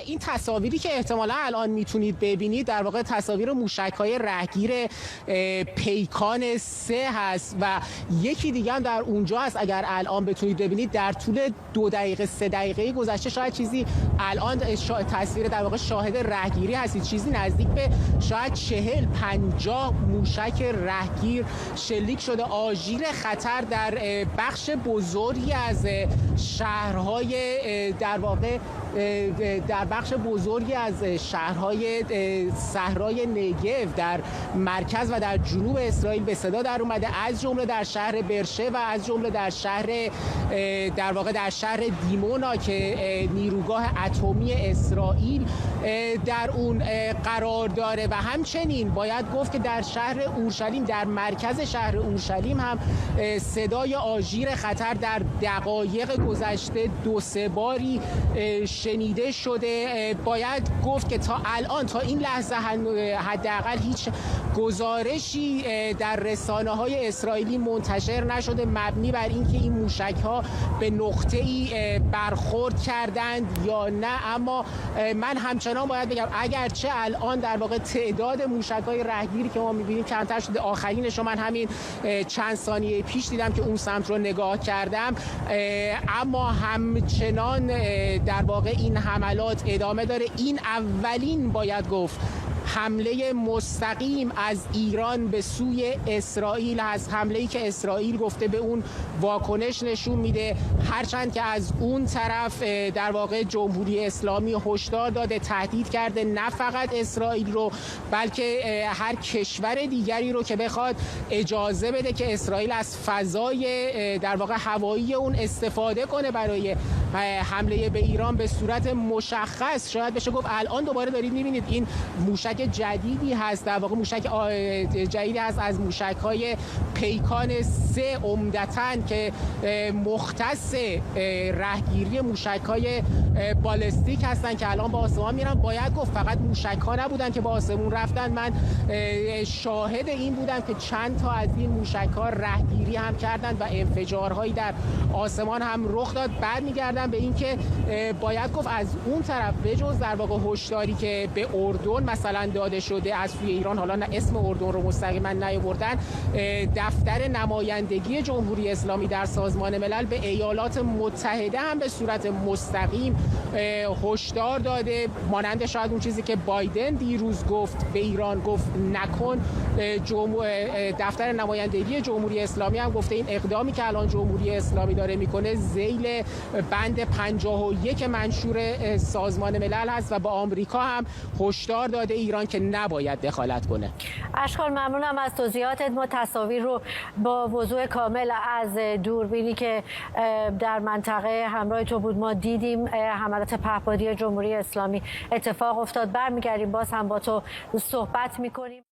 این تصاویری که احتمالا الان میتونید ببینید در واقع تصاویر موشک‌های رهگیر پیکان 3 هست و یکی دیگه هم در اونجا هست. اگر الان بتونید ببینید در طول 2 دقیقه 3 دقیقه گذشته شاید چیزی الان تصویر در واقع شاهد رهگیری هستید، چیزی نزدیک به شاید 40-50 موشک رهگیر شلیک شده. آژیر خطر در بخش بزرگی از شهرهای در بخش بزرگی از شهرهای صحرای نگو در مرکز و در جنوب اسرائیل به صدا در اومده، از جمله در شهر برشه و از جمله در شهر در شهر دیمونا که نیروگاه اتمی اسرائیل در اون قرار داره. و همچنین باید گفت که در شهر اورشلیم، در مرکز شهر اورشلیم هم صدای آژیر خطر در دقایق گذشته 2-3 باری شنیده شده. باید گفت که تا الان، تا این لحظه حداقل هیچ گزارشی در رسانه‌های اسرائیلی منتشر نشده مبنی بر اینکه این موشک‌ها به نقطه‌ای برخورد کردند یا نه. اما من همچنان باید بگم اگرچه الان در واقع تعداد موشک‌های رهگیری که ما می‌بینیم کمتر شده، آخرینش رو من همین چند ثانیه پیش دیدم که اون سمت رو نگاه کردم، اما همچنان در واقع این حملات ادامه داره. این اولین باید گفت حمله مستقیم از ایران به سوی اسرائیل هست، حمله‌ای که اسرائیل گفته به اون واکنش نشون میده، هرچند که از اون طرف در واقع جمهوری اسلامی هشدار داده، تهدید کرده نه فقط اسرائیل رو بلکه هر کشور دیگری رو که بخواد اجازه بده که اسرائیل از فضای در واقع هوایی اون استفاده کنه برای حمله به ایران به صورت مشخص. شاید بشه گفت الان دوباره دارید می‌بینید این موشک جدیدی هست، در واقع موشک جدیدی هست از موشک‌های پیکان 3 عمدتاً که مختص رهگیری موشک‌های بالستیک هستن که الان به آسمان میرن. باید گفت فقط موشک‌ها نبودن که به آسمون رفتن، من شاهد این بودم که چند تا از این موشک‌ها رهگیری هم کردن و انفجارهایی در آسمان هم رخ داد. برمیگردن به اینکه باید گفت از اون طرف بجز در واقع هشداری که به اردن مثلا داده شده از سوی ایران، حالا نه اسم اردن رو مستقیما نیاوردن، دفتر نمایندگی جمهوری اسلامی در سازمان ملل به ایالات متحده هم به صورت مستقیم هشدار داده، مانند شاید اون چیزی که بایدن دیروز گفت به ایران، گفت نکن. دفتر نمایندگی جمهوری اسلامی هم گفته این اقدامی که الان جمهوری اسلامی داره میکنه ذیل بند 51 منشور سازمان ملل هست و با آمریکا هم هشدار داده ایران که نباید دخالت کنه. اشکال ممنونم از توضیحاتت. ما تصاویر رو با وضوح کامل از دوربینی که در منطقه همراه تو بود ما دیدیم. حملات پهپادی جمهوری اسلامی اتفاق افتاد. برمیگردیم باز هم با تو صحبت میکنیم.